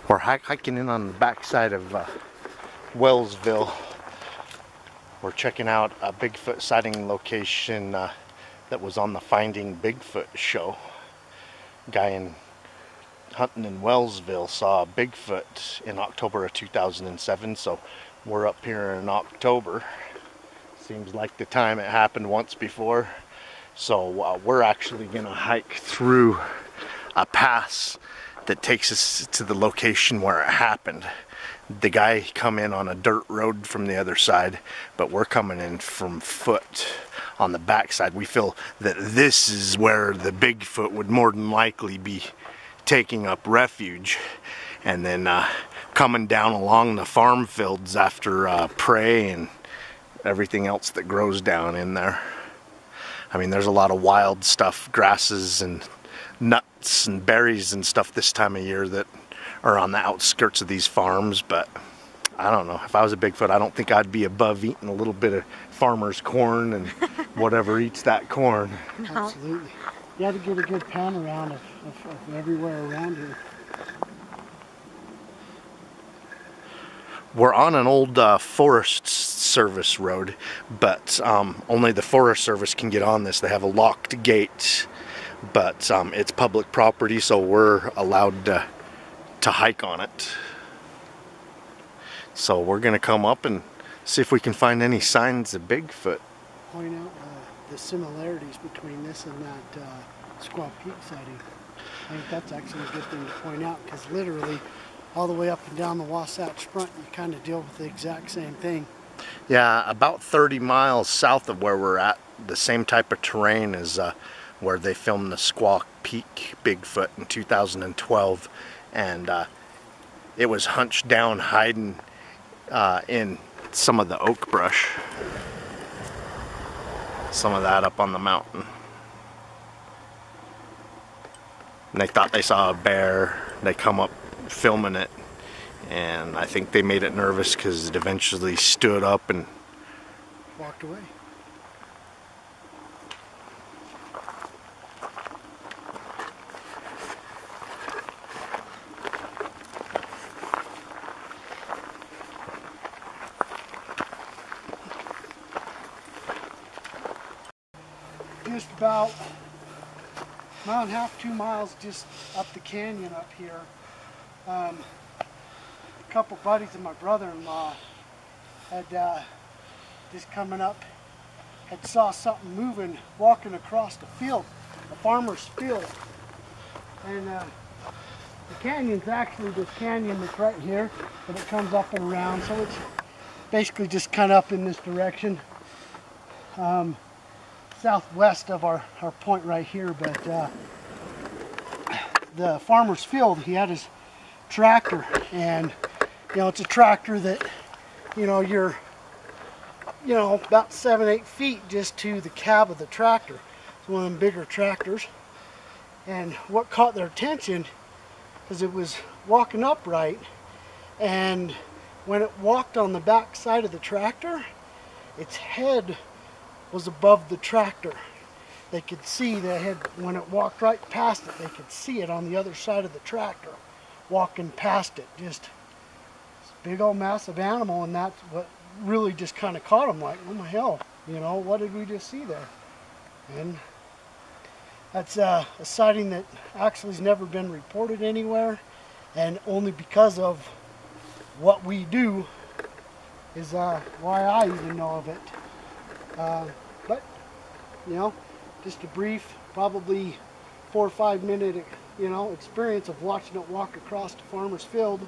We're hiking in on the backside of Wellsville. We're checking out a Bigfoot sighting location that was on the Finding Bigfoot show. Guy hunting in Wellsville saw a Bigfoot in October of 2007, so we're up here in October. Seems like the time it happened once before. So we're actually gonna hike through a pass that takes us to the location where it happened. The guy come in on a dirt road from the other side, but we're coming in from foot on the backside. We feel that this is where the Bigfoot would more than likely be taking up refuge, and then coming down along the farm fields after prey and everything else that grows down in there. I mean, there's a lot of wild stuff, grasses and nuts and berries and stuff this time of year that are on the outskirts of these farms, but I don't know. If I was a Bigfoot, I don't think I'd be above eating a little bit of farmer's corn and whatever eats that corn. No. Absolutely. You had to get a good panorama of everywhere around here. We're on an old Forest Service road, but only the Forest Service can get on this. They have a locked gate, but it's public property, so we're allowed to hike on it. So we're gonna come up and see if we can find any signs of Bigfoot. Point out the similarities between this and that Squaw Peak sighting. I think that's actually a good thing to point out, because literally all the way up and down the Wasatch Front you kind of deal with the exact same thing. Yeah, about 30 miles south of where we're at, the same type of terrain as where they filmed the Squaw Peak Bigfoot in 2012, and it was hunched down hiding in some of the oak brush. Some of that up on the mountain. And they thought they saw a bear. They come up filming it, and I think they made it nervous because it eventually stood up and walked away. Just about a mile and a half, 2 miles just up the canyon up here. A couple buddies of my brother-in-law had just coming up, had saw something moving, walking across the field, a farmer's field. And the canyon's actually this canyon that's right here, but it comes up and around, so it's basically just kind of up in this direction. Southwest of our point right here, but the farmer's field, he had his tractor, and it's a tractor that you're about 7-8 feet just to the cab of the tractor. It's one of them bigger tractors, and what caught their attention is it was walking upright, and when it walked on the back side of the tractor, its head was above the tractor. They could see the head when it walked right past it. They could see it on the other side of the tractor, walking past it. Just this big old massive animal, and that's what really just kind of caught them. Like, oh my hell, what did we just see there? And that's a sighting that actually has never been reported anywhere, and only because of what we do is why I even know of it. But just a brief, probably 4 or 5 minute experience of watching it walk across the farmer's field,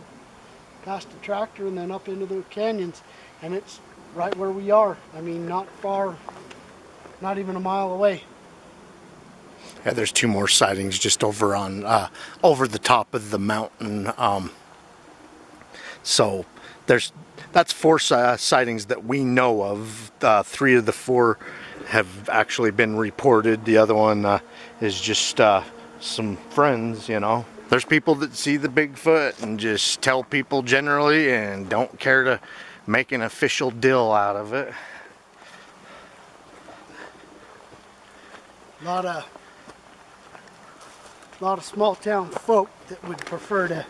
past the tractor, and then up into the canyons, and it's right where we are. I mean, not far, not even a mile away. Yeah, there's 2 more sightings just over on over the top of the mountain. So that's 4 sightings that we know of. 3 of the 4 have actually been reported. The other one is just some friends, There's people that see the Bigfoot and just tell people generally and don't care to make an official deal out of it. A lot of small town folk that would prefer to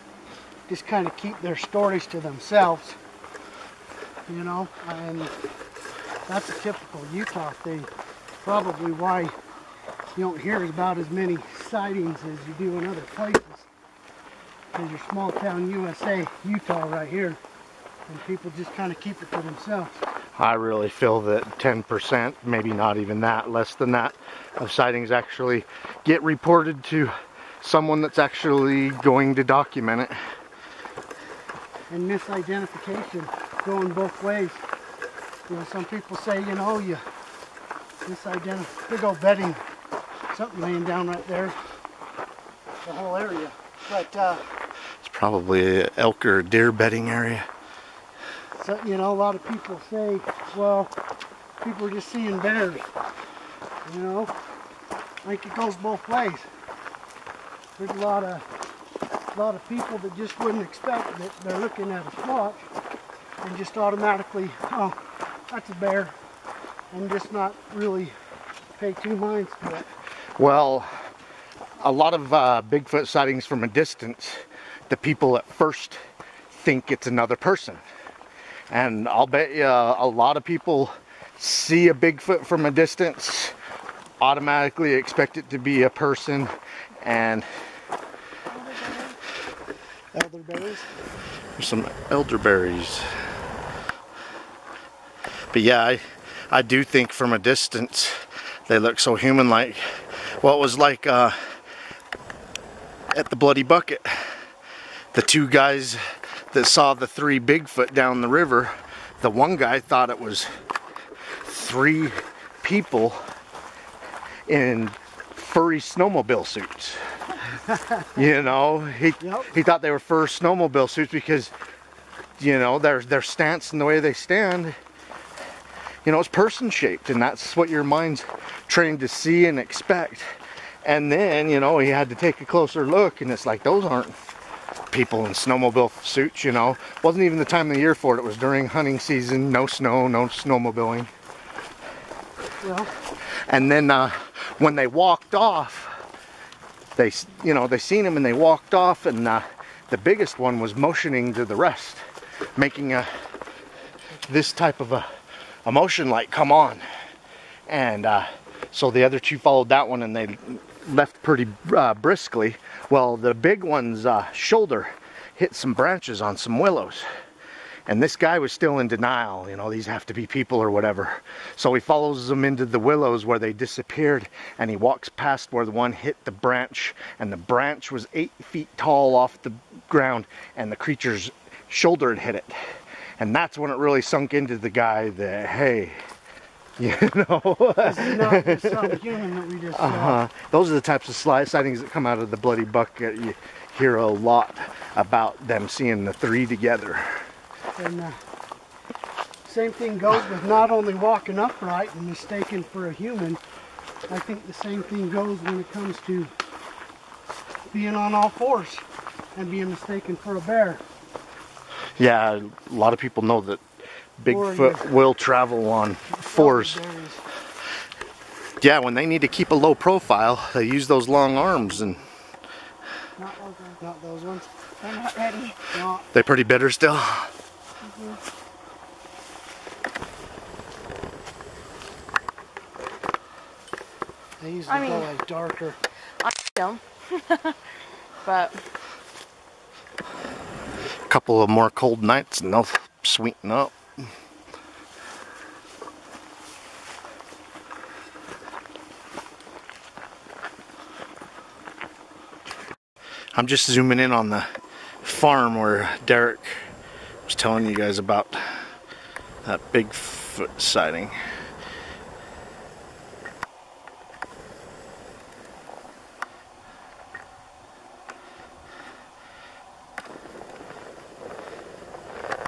just kind of keep their stories to themselves, you know, and that's a typical Utah thing. Probably why you don't hear about as many sightings as you do in other places. Because you're small town USA, Utah right here, and people just kind of keep it to themselves. I really feel that 10%, maybe not even that, less than that, of sightings actually get reported to someone that's actually going to document it. And misidentification going both ways. You know, some people say, you know, you misidentified, big old bedding, something laying down right there, the whole area. But it's probably an elk or deer bedding area. So, you know, a lot of people say, well, people are just seeing bears. You know, I think it goes both ways. There's a lot of people that just wouldn't expect that they're looking at a squatch and just automatically, oh, that's a bear, and just not really pay two minds to it. Well, a lot of Bigfoot sightings from a distance, the people at first think it's another person. And I'll bet you a lot of people see a Bigfoot from a distance, automatically expect it to be a person, and Elderberries. There's some elderberries. But yeah, I do think from a distance they look so human-like. Well, it was like at the Bloody Bucket, the two guys that saw the 3 Bigfoot down the river, the one guy thought it was 3 people in furry snowmobile suits. You know, he thought they were fur snowmobile suits because, you know, their stance and the way they stand, you know, it's person shaped, and that's what your mind's trained to see and expect. And then, you know, he had to take a closer look, and it's like, those aren't people in snowmobile suits, you know. Wasn't even the time of the year for it. It was during hunting season, no snow, no snowmobiling. Well, and then when they walked off, they seen him and they walked off, and the biggest one was motioning to the rest, making this type of a motion like, come on. And so the other 2 followed that one, and they left pretty briskly. Well, the big one's shoulder hit some branches on some willows, and this guy was still in denial, you know, these have to be people or whatever. So he follows them into the willows where they disappeared, and he walks past where the one hit the branch, and the branch was 8 feet tall off the ground, and the creature's shoulder had hit it. And that's when it really sunk into the guy that, hey, you know, this is not just some human that we just saw. Those are the types of sightings that come out of the Bloody Bucket. You hear a lot about them seeing the 3 together. And same thing goes with not only walking upright and mistaken for a human. I think the same thing goes when it comes to being on all fours and being mistaken for a bear. Yeah, a lot of people know that Bigfoot will travel on 4s. Yeah, when they need to keep a low profile, they use those long arms. And not those ones. They're not ready. No. They pretty bitter still? They usually go like darker. I don't. But A couple of more cold nights and they'll sweeten up. I'm just zooming in on the farm where Derek was telling you guys about that Bigfoot sighting.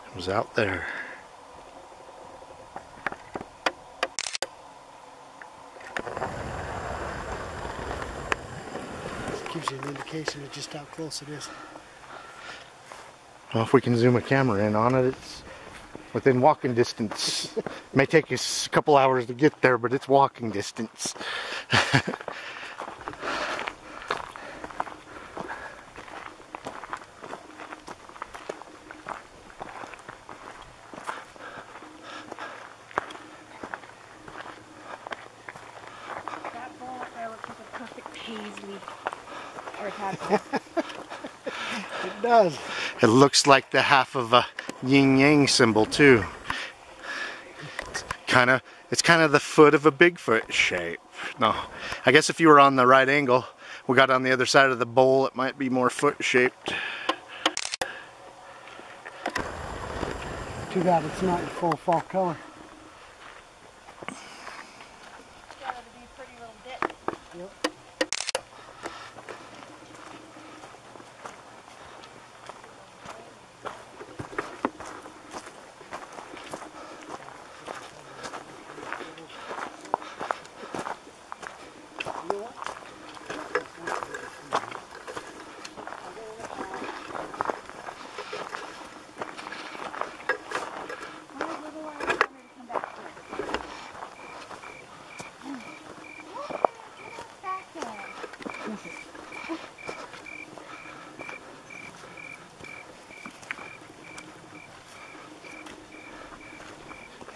It was out there. Gives you an indication of just how close it is. Well, if we can zoom a camera in on it, it's within walking distance. It may take us a couple hours to get there, but it's walking distance. tadpole. It does. It looks like the half of a yin-yang symbol too. It's kind of the foot of a Bigfoot shape. No, I guess if you were on the right angle, we got on the other side of the bowl, it might be more foot shaped. Too bad it's not in full fall color. Yep.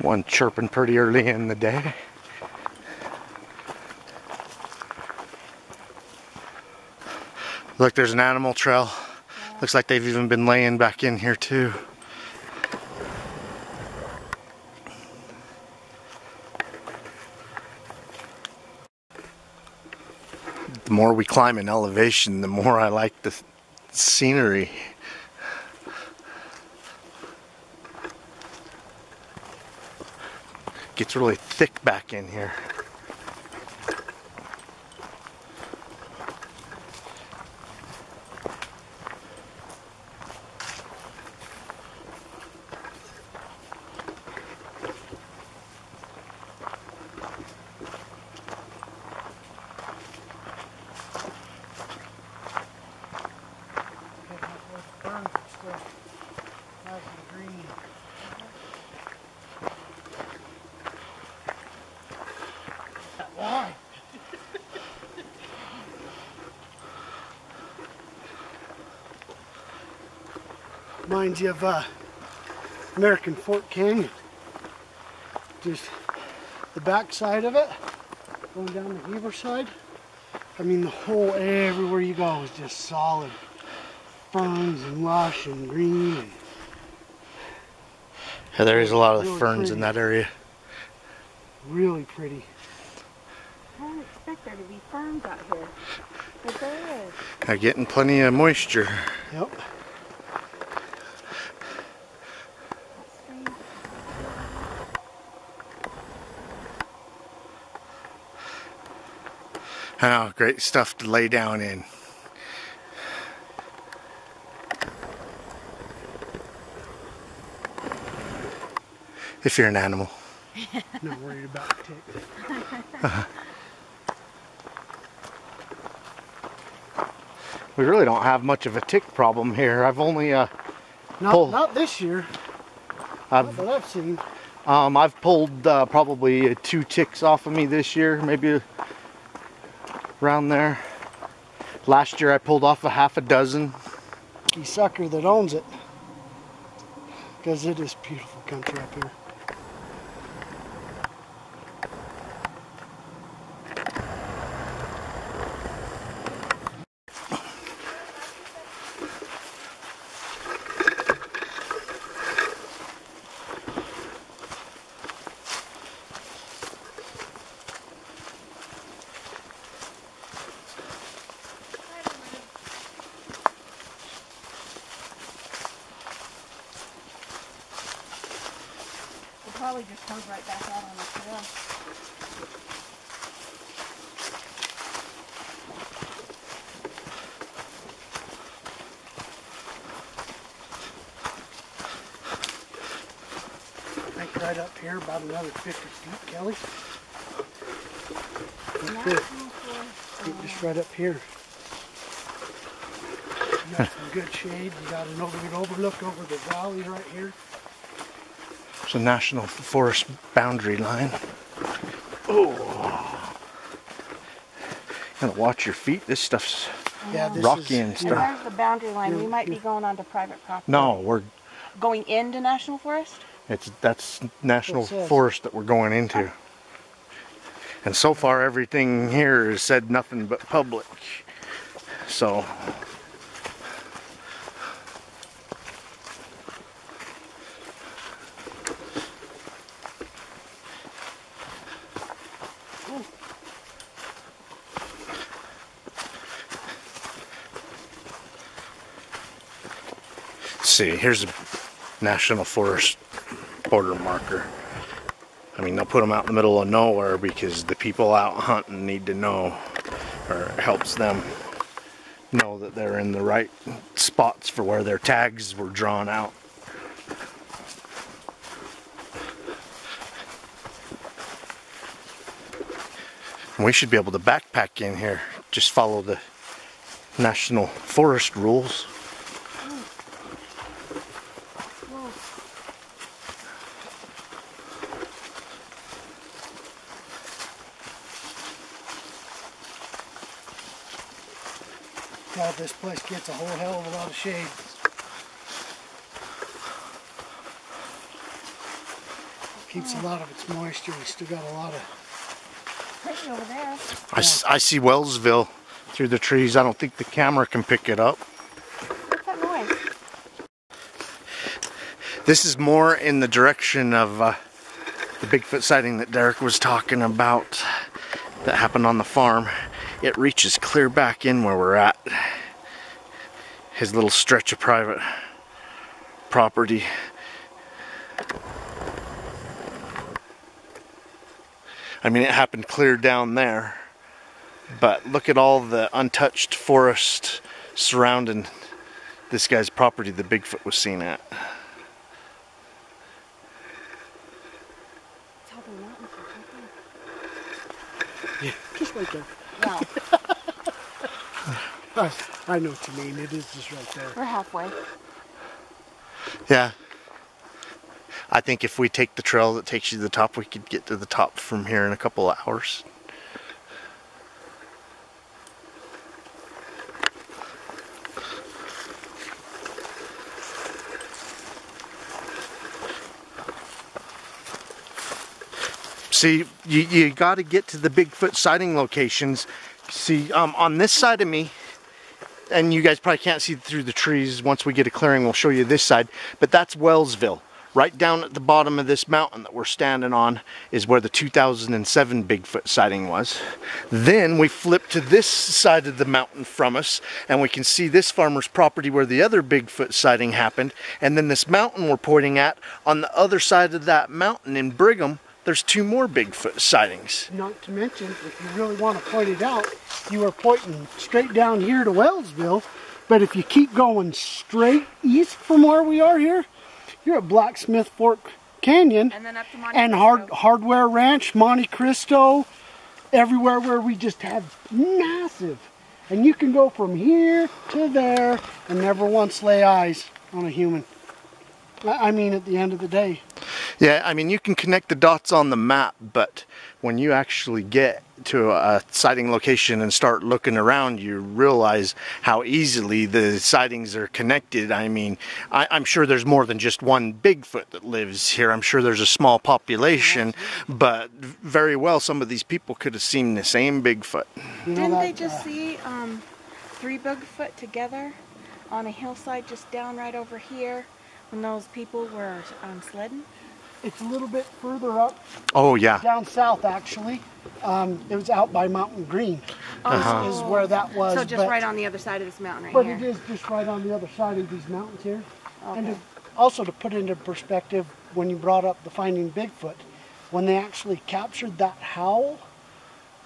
One chirping pretty early in the day. Look, there's an animal trail. Yeah. Looks like they've even been laying back in here too. The more we climb in elevation, the more I like the scenery. Gets really thick back in here. Reminds you of American Fork Canyon. Just the back side of it, going down the Heber side. I mean, the whole, everywhere you go is just solid ferns and lush and green. And yeah, there is a lot of really ferns pretty. in that area. Really pretty. I didn't expect there to be ferns out here, but there is. They're getting plenty of moisture. Yep. Oh, great stuff to lay down in. If you're an animal. Not worried about ticks. We really don't have much of a tick problem here. I've only not this year. Not that I've seen. I've pulled probably 2 ticks off of me this year, maybe around there. Last year I pulled off a half a dozen. The sucker that owns it, because it is beautiful country up here. Probably just comes right back out on the trail. I think right up here, about another 50 feet, Kelly. Just right up here. You got some good shade. You got an overlook over the valley right here. It's a national forest boundary line. Oh, gotta watch your feet. This stuff's rocky and stuff. There's the boundary line. We might be going onto private property. No, we're going into national forest. That's national forest that we're going into. And so far, everything here has said nothing but public. So see, here's a National Forest border marker. I mean, they'll put them out in the middle of nowhere because the people out hunting need to know, or it helps them know that they're in the right spots for where their tags were drawn out. And we should be able to backpack in here, just follow the National Forest rules. God, this place gets a whole hell of a lot of shade. Keeps a lot of its moisture. We still got a lot of... Pretty over there. I see Wellsville through the trees. I don't think the camera can pick it up. What's that noise? This is more in the direction of the Bigfoot sighting that Derek was talking about that happened on the farm. It reaches clear back in where we're at. His little stretch of private property. I mean, it happened clear down there, but look at all the untouched forest surrounding this guy's property the Bigfoot was seen at. Yeah, just right there. Wow. I know what you mean. It is just right there. We're halfway. Yeah. I think if we take the trail that takes you to the top, we could get to the top from here in a couple of hours. See, you got to get to the Bigfoot sighting locations. See, on this side of me, and you guys probably can't see through the trees. Once we get a clearing, we'll show you this side. But that's Wellsville. Right down at the bottom of this mountain that we're standing on is where the 2007 Bigfoot sighting was. Then we flip to this side of the mountain from us, and we can see this farmer's property where the other Bigfoot sighting happened. And then this mountain we're pointing at, on the other side of that mountain in Brigham, there's 2 more Bigfoot sightings. Not to mention, if you really want to point it out, you are pointing straight down here to Wellsville, but if you keep going straight east from where we are here, you're at Blacksmith Fork Canyon, And then up to Monte and Cristo. Hardware Ranch, Monte Cristo, everywhere where we just have massive. And you can go from here to there and never once lay eyes on a human. I mean, at the end of the day. Yeah, I mean, you can connect the dots on the map, but when you actually get to a sighting location and start looking around, you realize how easily the sightings are connected. I mean, I'm sure there's more than just one Bigfoot that lives here. I'm sure there's a small population, but very well some of these people could have seen the same Bigfoot. You know Didn't that, they just see 3 Bigfoot together on a hillside just down right over here when those people were sledding? It's a little bit further up, Oh, yeah. down south actually. It was out by Mountain Green is where that was. So just but- right on the other side of this mountain right But here. it is just right on the other side of these mountains here. And Okay. also to put into perspective, when you brought up the Finding Bigfoot, when they actually captured that howl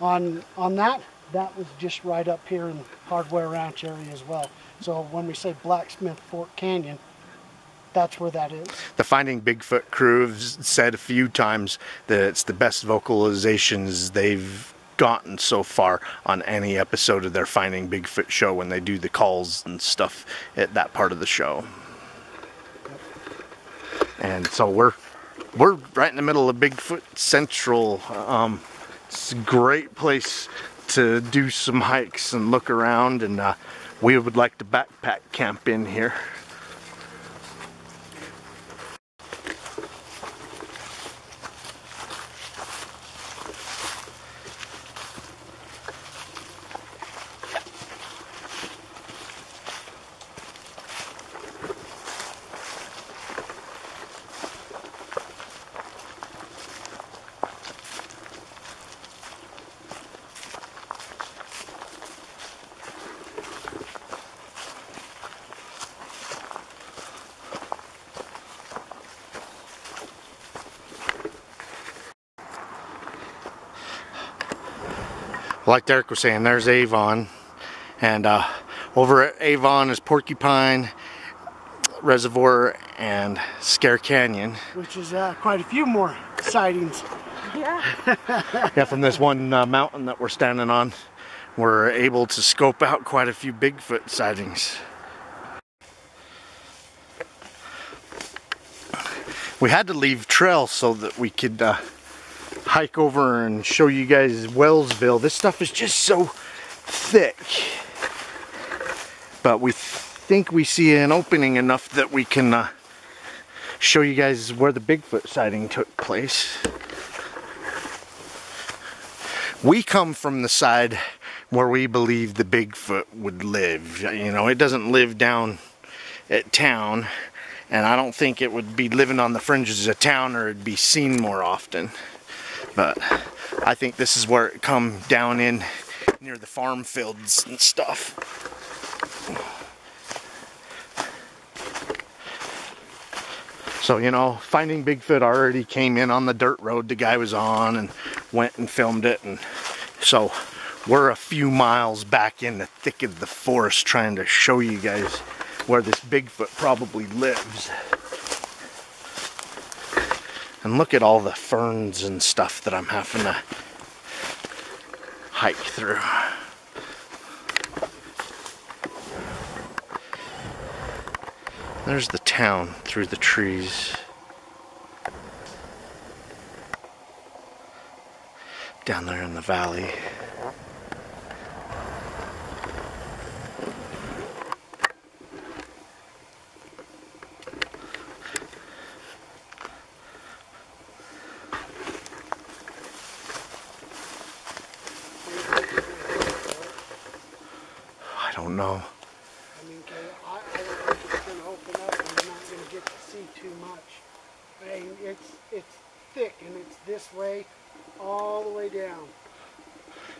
on that was just right up here in the Hardware Ranch area as well. So when we say Blacksmith Fork Canyon, that's where that is. The Finding Bigfoot crew have said a few times that it's the best vocalizations they've gotten so far on any episode of their Finding Bigfoot show when they do the calls and stuff at that part of the show. And so we're right in the middle of Bigfoot Central. It's a great place to do some hikes and look around, and we would like to backpack camp in here. like Derek was saying, there's Avon, and over at Avon is Porcupine Reservoir and Scare Canyon, which is quite a few more sightings. Yeah. Yeah, from this one mountain that we're standing on, we're able to scope out quite a few Bigfoot sightings. We had to leave trail so that we could hike over and show you guys Wellsville. This stuff is just so thick, but we think we see an opening enough that we can show you guys where the Bigfoot sighting took place. We come from the side where we believe the Bigfoot would live. You know, it doesn't live down at town, and I don't think it would be living on the fringes of town or it'd be seen more often. But I think this is where it come down in near the farm fields and stuff. So, you know, finding Bigfoot already came in on the dirt road the guy was on and went and filmed it. And so we're a few miles back in the thick of the forest trying to show you guys where this Bigfoot probably lives. And look at all the ferns and stuff that I'm having to hike through. There's the town through the trees. Down there in the valley. I don't know. I mean, I don't think it's going to open up and you're not going to get to see too much. I mean, it's thick and it's this way all the way down.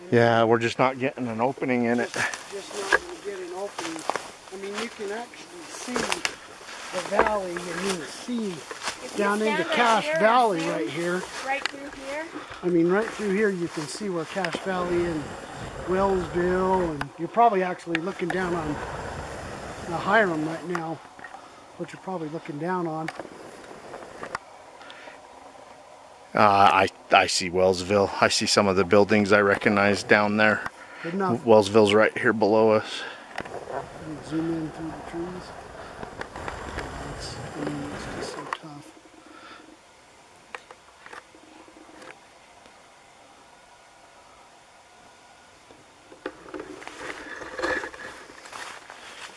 And Yeah, we're just not getting an opening in it. Just not going to get an opening. I mean, you can actually see the valley and you can see down into Cache Valley right here. Right through here? I mean, right through here you can see where Cache Valley and Wellsville, and you're probably actually looking down on Hiram right now, what you're probably looking down on. I see Wellsville. I see some of the buildings I recognize down there. Good enough. Wellsville's right here below us. You can zoom in through the trees. I mean, it's just so tough.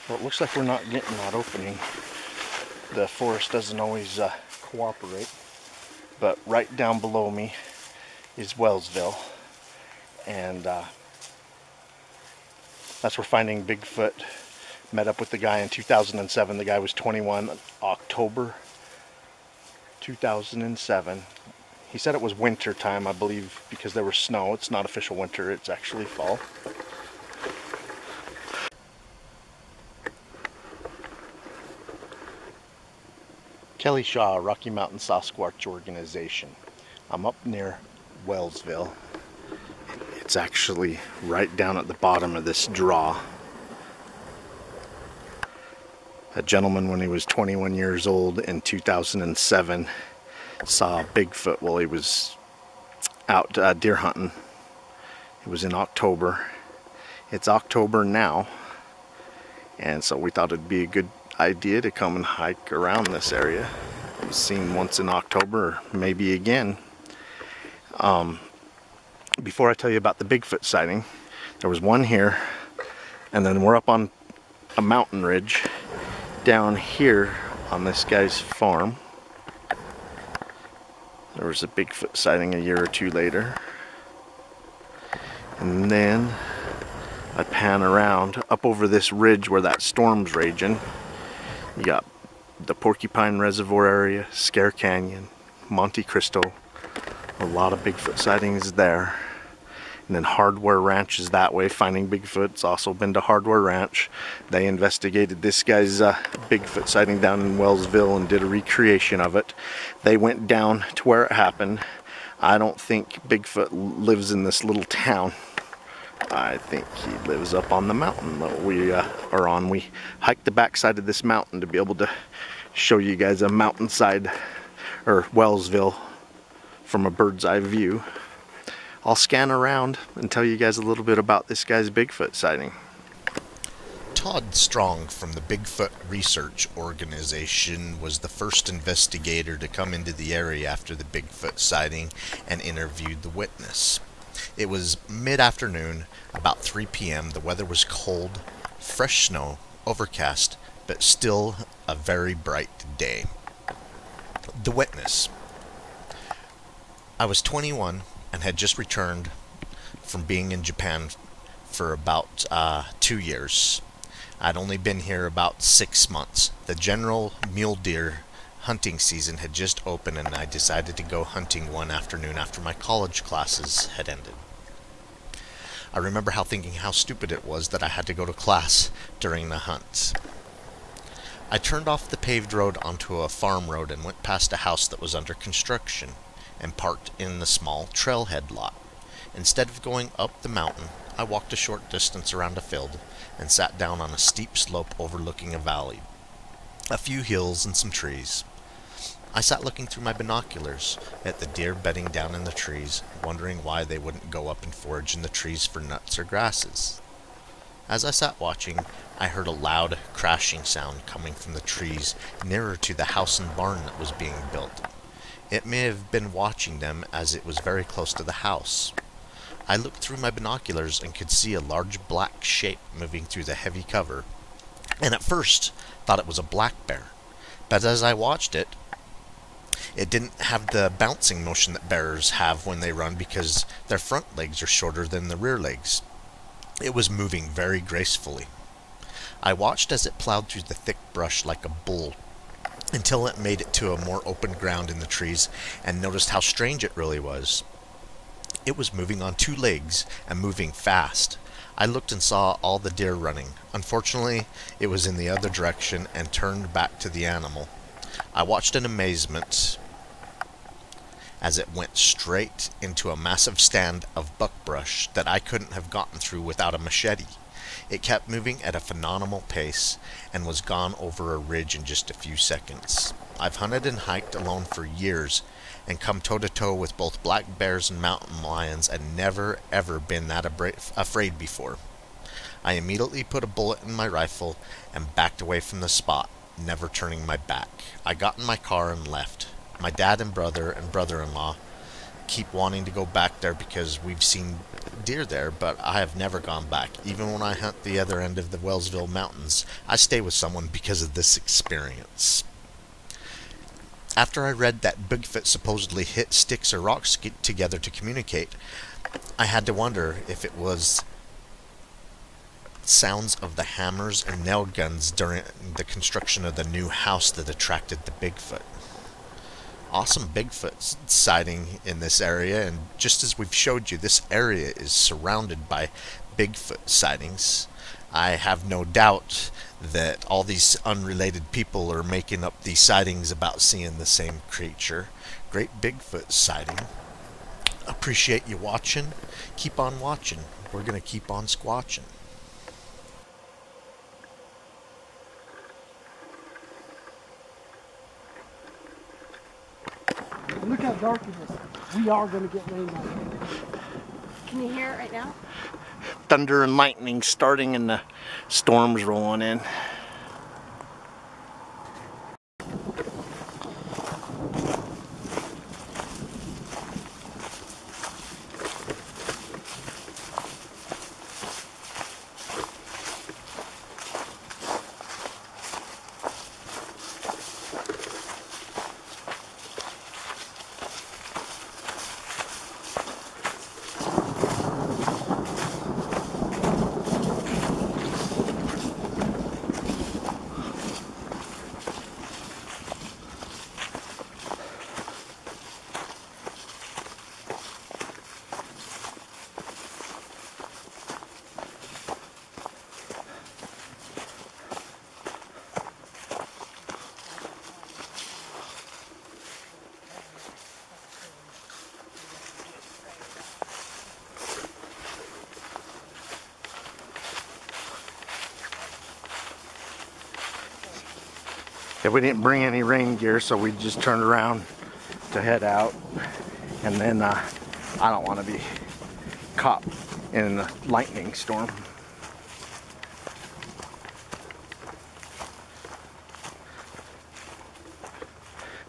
Well, it looks like we're not getting that opening. The forest doesn't always cooperate. But right down below me is Wellsville. And that's where Finding Bigfoot met up with the guy in 2007. The guy was 21, October 2007. He said it was winter time, I believe, because there was snow. It's not official winter, it's actually fall. Kelly Shaw, Rocky Mountain Sasquatch Organization. I'm up near Wellsville. It's actually right down at the bottom of this draw. A gentleman, when he was 21 years old in 2007, saw Bigfoot while he was out deer hunting. It was in October. It's October now, and so we thought it'd be a good idea to come and hike around this area. It was seen once in October, maybe again. Before I tell you about the Bigfoot sighting, there was one here, and then we're up on a mountain ridge down here on this guy's farm. There was a Bigfoot sighting a year or two later. And then I pan around up over this ridge where that storm's raging. You got the Porcupine Reservoir area, Scare Canyon, Monte Cristo. A lot of Bigfoot sightings there. And then Hardware Ranch is that way. Finding Bigfoot's also been to Hardware Ranch. They investigated this guy's Bigfoot sighting down in Wellsville and did a recreation of it. They went down to where it happened. I don't think Bigfoot lives in this little town I think he lives up on the mountain that we are on. We hiked the backside of this mountain to be able to show you guys a mountainside, or Wellsville, from a bird's eye view. I'll scan around and tell you guys a little bit about this guy's Bigfoot sighting. Todd Strong from the Bigfoot Research Organization was the first investigator to come into the area after the Bigfoot sighting and interviewed the witness. It was mid-afternoon, about 3 p.m. The weather was cold, fresh snow, overcast, but still a very bright day. The witness. I was 21 and had just returned from being in Japan for about 2 years. I'd only been here about 6 months. The general mule deer hunting season had just opened, and I decided to go hunting one afternoon after my college classes had ended. I remember thinking how stupid it was that I had to go to class during the hunt. I turned off the paved road onto a farm road and went past a house that was under construction and parked in the small trailhead lot. Instead of going up the mountain, I walked a short distance around a field and sat down on a steep slope overlooking a valley, a few hills and some trees. I sat looking through my binoculars at the deer bedding down in the trees, wondering why they wouldn't go up and forage in the trees for nuts or grasses. As I sat watching, I heard a loud crashing sound coming from the trees nearer to the house and barn that was being built. It may have been watching them, as it was very close to the house. I looked through my binoculars and could see a large black shape moving through the heavy cover, and at first thought it was a black bear. But as I watched it, it didn't have the bouncing motion that bears have when they run, because their front legs are shorter than the rear legs. It was moving very gracefully. I watched as it plowed through the thick brush like a bull until it made it to a more open ground in the trees, and noticed how strange it really was. It was moving on 2 legs and moving fast. I looked and saw all the deer running. Unfortunately, it was in the other direction and turned back to the animal. I watched in amazement as it went straight into a massive stand of buckbrush that I couldn't have gotten through without a machete. It kept moving at a phenomenal pace and was gone over a ridge in just a few seconds. I've hunted and hiked alone for years and come toe-to-toe with both black bears and mountain lions, and never ever been that afraid before. I immediately put a bullet in my rifle and backed away from the spot, never turning my back. I got in my car and left. My dad and brother-in-law keep wanting to go back there because we've seen deer there, but I have never gone back. Even when I hunt the other end of the Wellsville Mountains, I stay with someone because of this experience. After I read that Bigfoot supposedly hit sticks or rocks together to communicate, I had to wonder if it was sounds of the hammers and nail guns during the construction of the new house that attracted the Bigfoot. Awesome Bigfoot sighting in this area, and just as we've showed you, this area is surrounded by Bigfoot sightings. I have no doubt that all these unrelated people are making up these sightings about seeing the same creature. Great Bigfoot sighting. Appreciate you watching. Keep on watching. We're going to keep on squatching. Look how dark it is. We are going to get rain out here. Can you hear it right now? Thunder and lightning starting and the storms rolling in. Yeah, we didn't bring any rain gear, so we just turned around to head out. And then I don't want to be caught in a lightning storm.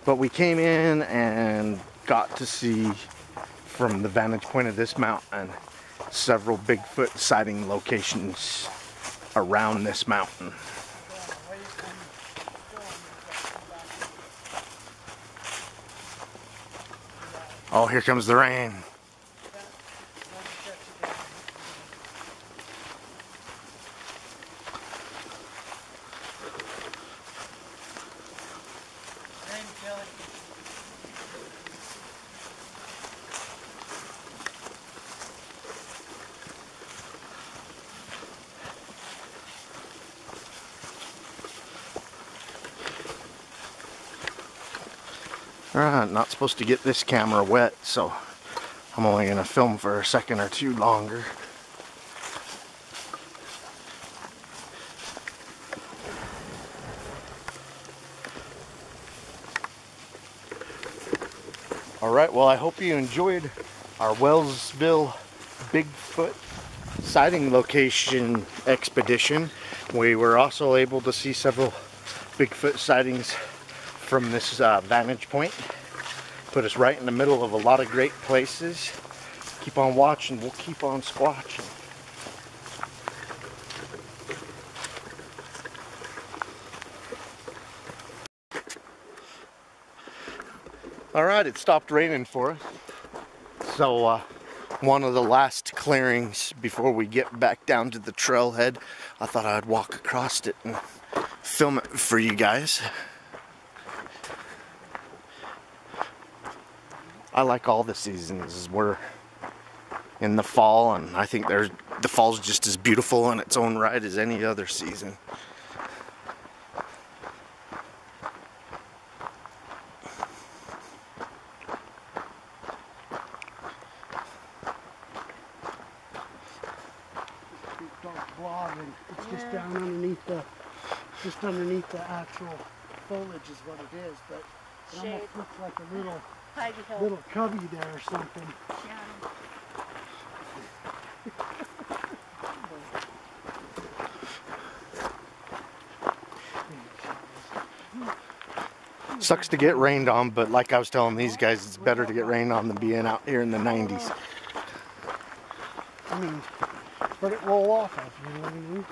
But we came in and got to see from the vantage point of this mountain several Bigfoot sighting locations around this mountain. Oh, here comes the rain. Alright, not supposed to get this camera wet, so I'm only going to film for a second or two longer. Alright, well, I hope you enjoyed our Wellsville Bigfoot sighting location expedition. We were also able to see several Bigfoot sightings from this vantage point. Put us right in the middle of a lot of great places. Keep on watching, we'll keep on squatching. Alright, it stopped raining for us. So one of the last clearings before we get back down to the trailhead, I thought I'd walk across it and film it for you guys. I like all the seasons. We're in the fall, and I think the fall's just as beautiful in its own right as any other season. Dark blob, and it's just down underneath the actual foliage is what it is, but it almost looks like a little cubby there or something. Sucks to get rained on, but like I was telling these guys, it's better to get rained on than being out here in the 90s. I mean, let it roll off of you, know what I mean?